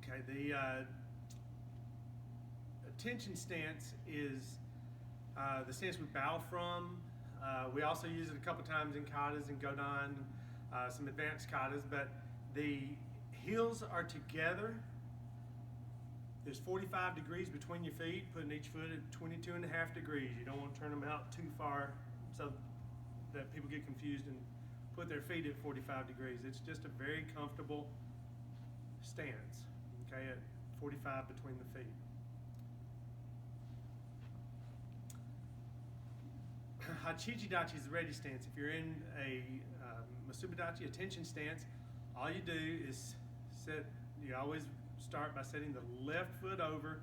Okay, the attention stance is the stance we bow from. We also use it a couple times in katas and godan, some advanced katas, but the heels are together. There's 45 degrees between your feet, putting each foot at 22.5 degrees. You don't want to turn them out too far so that people get confused and put their feet at 45 degrees. It's just a very comfortable stance, okay, at 45 between the feet. Hachiji Dachi is the ready stance. If you're in a Masuba Dachi attention stance, all you do is you always start by setting the left foot over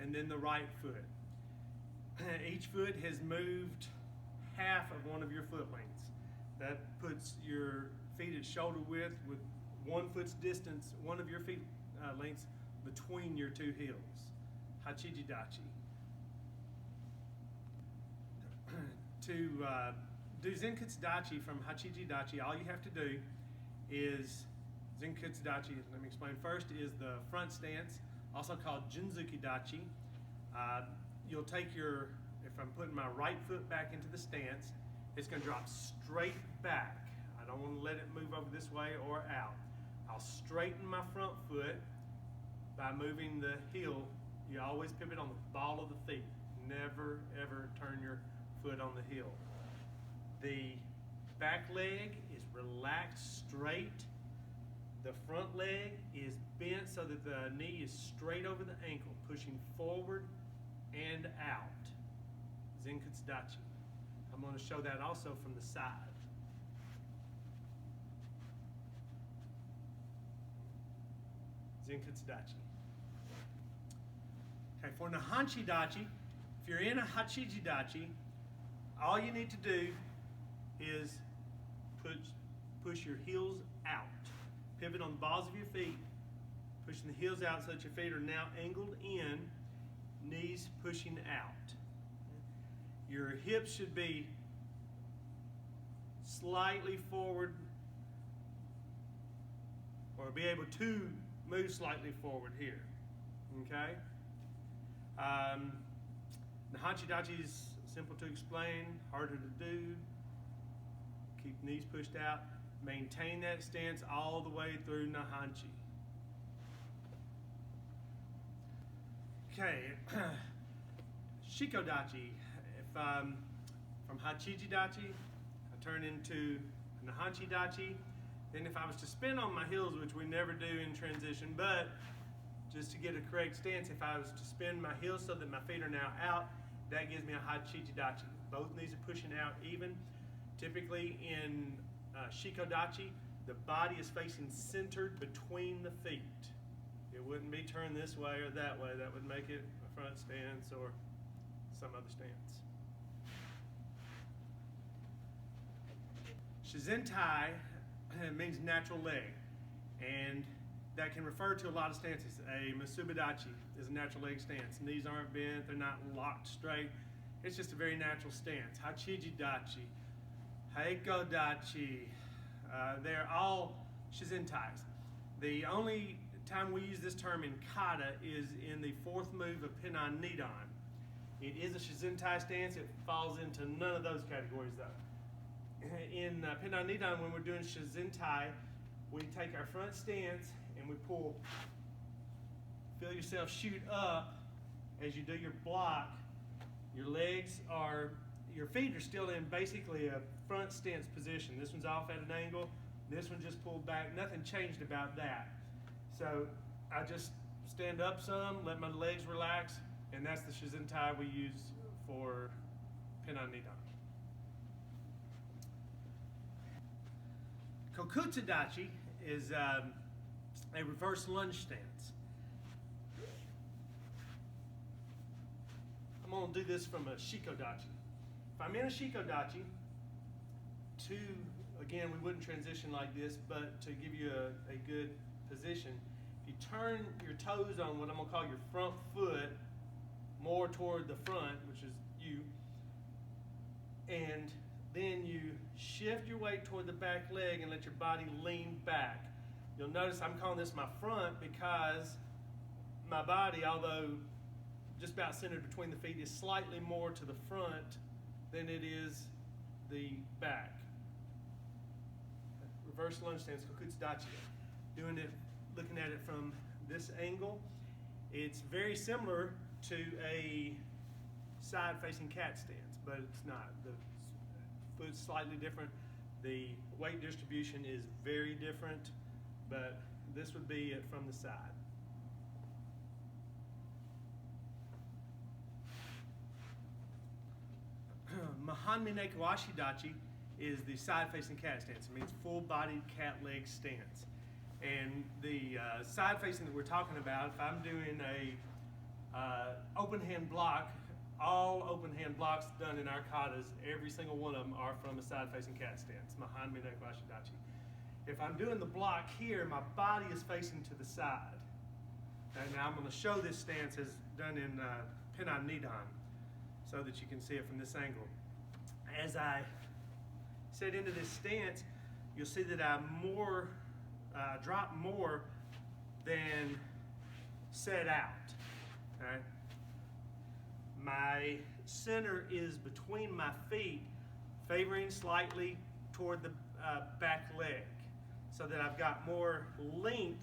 and then the right foot. Each foot has moved half of one of your foot lengths. That puts your feet at shoulder width with 1 foot's distance, one of your feet lengths between your two heels. Hachiji Dachi. To do Zenkutsu Dachi from Hachiji Dachi, all you have to do is Zenkutsu Dachi, let me explain first, is the front stance, also called Jinzuki Dachi. You'll take if I'm putting my right foot back into the stance, it's going to drop straight back. I don't want to let it move over this way or out. I'll straighten my front foot by moving the heel. You always pivot on the ball of the feet. Never, ever turn your foot on the heel. The back leg is relaxed straight. The front leg is bent so that the knee is straight over the ankle, pushing forward and out. Zenkutsu Dachi. I'm going to show that also from the side. Zenkutsu Dachi. Okay, for Naihanchi Dachi, if you're in a Hachiji Dachi, all you need to do is push your heels out. Pivot on the balls of your feet, pushing the heels out so that your feet are now angled in, knees pushing out. Your hips should be slightly forward or be able to move slightly forward here. Okay? Naihanchi Dachi is simple to explain, harder to do. Keep knees pushed out. Maintain that stance all the way through Naihanchi. Okay, Shiko Dachi. If from Hachiji Dachi, I turn into Naihanchi Dachi. Then if I was to spin on my heels, which we never do in transition, but just to get a correct stance, if I was to spin my heels so that my feet are now out, that gives me a Hachiji Dachi. Both knees are pushing out even. Typically in Shiko Dachi, the body is facing centered between the feet. It wouldn't be turned this way or that way. That would make it a front stance or some other stance. Shizentai means natural leg, and that can refer to a lot of stances. A Masuba Dachi is a natural leg stance. Knees aren't bent, they're not locked straight. It's just a very natural stance. Hachiji Dachi, Heiko Dachi, they're all Shizentais. The only time we use this term in kata is in the fourth move of Pinnan Nidan. It is a Shizentai stance. It falls into none of those categories though. In Pinnan Nidan, when we're doing Shizentai, we take our front stance and we pull, feel yourself shoot up as you do your block. Your feet are still in basically a front stance position. This one's off at an angle. This one just pulled back. Nothing changed about that. So I just stand up some, let my legs relax, and that's the Shizentai we use for Pinnan Nidan. Kokutsu Dachi is a reverse lunge stance. I'm going to do this from a Shiko Dachi. If I'm in a Shiko Dachi, again, we wouldn't transition like this, but to give you a good position, if you turn your toes on what I'm going to call your front foot more toward the front, which is you, and then you shift your weight toward the back leg and let your body lean back. You'll notice I'm calling this my front because my body, although just about centered between the feet, is slightly more to the front than it is the back. Reverse lunge stance, Kokutsu Dachi. Doing it, looking at it from this angle, it's very similar to a side-facing cat stance, but it's not. The foot's slightly different. The weight distribution is very different, but this would be it from the side. Naihanchi Dachi is the side-facing cat stance. It means full-bodied cat leg stance. And the side-facing that we're talking about, if I'm doing a open hand block, all open hand blocks done in our katas, every single one of them are from a side-facing cat stance, Naihanchi Dachi. If I'm doing the block here, my body is facing to the side. And now I'm going to show this stance as done in Pinnan Nidan so that you can see it from this angle. As I set into this stance, you'll see that I drop more than set out. Okay? My center is between my feet, favoring slightly toward the back leg, so that I've got more length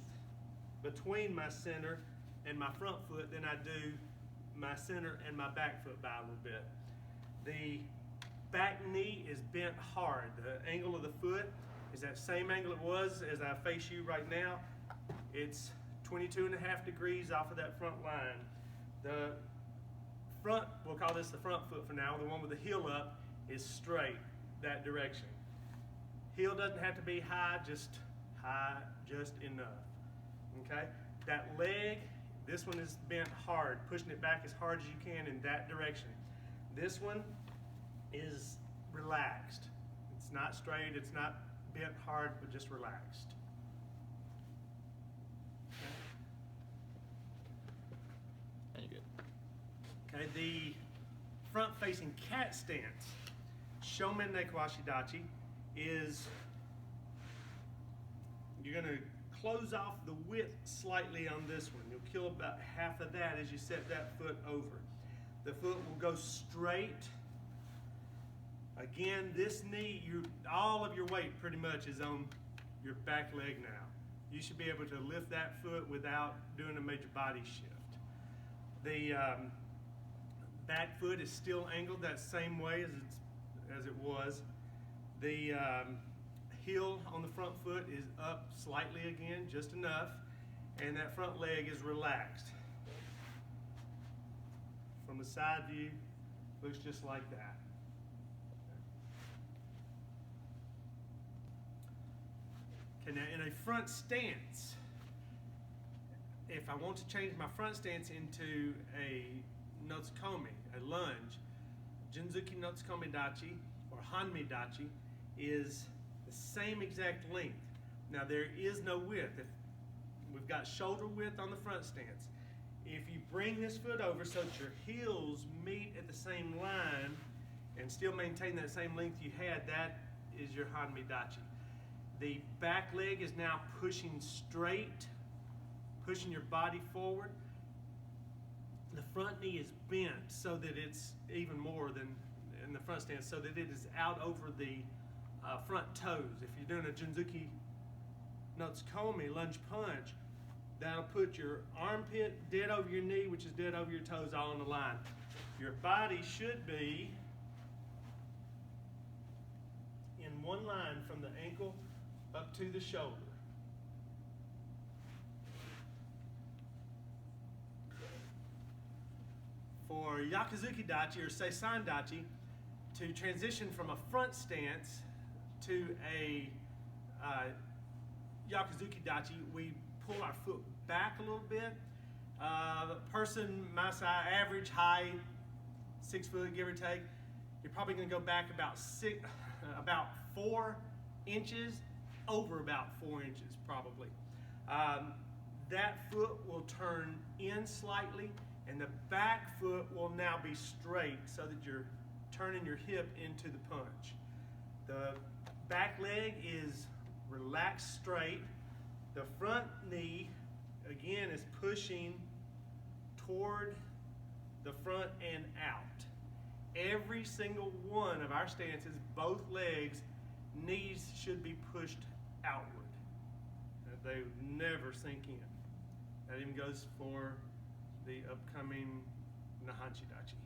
between my center and my front foot than I do my center and my back foot by a little bit. The back knee is bent hard. The angle of the foot is that same angle it was as I face you right now. It's 22.5 degrees off of that front line. The front, we'll call this the front foot for now, the one with the heel up, is straight that direction. Heel doesn't have to be high, just enough. Okay? That leg, this one is bent hard, pushing it back as hard as you can in that direction. This one is relaxed. It's not straight, it's not bent hard, but just relaxed. And you're good. Okay, the front-facing cat stance, Shomen Naihanchi Dachi, is you're going to close off the width slightly on this one. You'll kill about half of that as you set that foot over. The foot will go straight. Again, this knee, all of your weight pretty much is on your back leg now. You should be able to lift that foot without doing a major body shift. The back foot is still angled that same way as it was. The heel on the front foot is up slightly again, just enough, and that front leg is relaxed. From a side view, looks just like that. Okay, now in a front stance, if I want to change my front stance into a Notsukomi, a lunge, Jinzuki Notsukomi Dachi or Hanmi Dachi is the same exact length. Now there is no width. We've got shoulder width on the front stance. If you bring this foot over so that your heels meet at the same line and still maintain that same length you had, that is your Hanmi Dachi. The back leg is now pushing straight, pushing your body forward. The front knee is bent so that it's even more than in the front stance, so that it is out over the front toes. If you're doing a Jinzuki Notsukomi lunge punch, that'll put your armpit dead over your knee, which is dead over your toes, all on the line. Your body should be in one line from the ankle up to the shoulder. For Yakuzuki Dachi or Seisan Dachi, to transition from a front stance to a Yakuzuki Dachi, we pull our foot back a little bit. Person my size, average height, 6 foot, give or take, you're probably going to go back about 4 inches, over about 4 inches probably. That foot will turn in slightly, and the back foot will now be straight so that you're turning your hip into the punch. The back leg is relaxed straight. The front knee, again, is pushing toward the front and out. Every single one of our stances, both legs, knees should be pushed outward. They would never sink in. That even goes for the upcoming Naihanchi Dachi.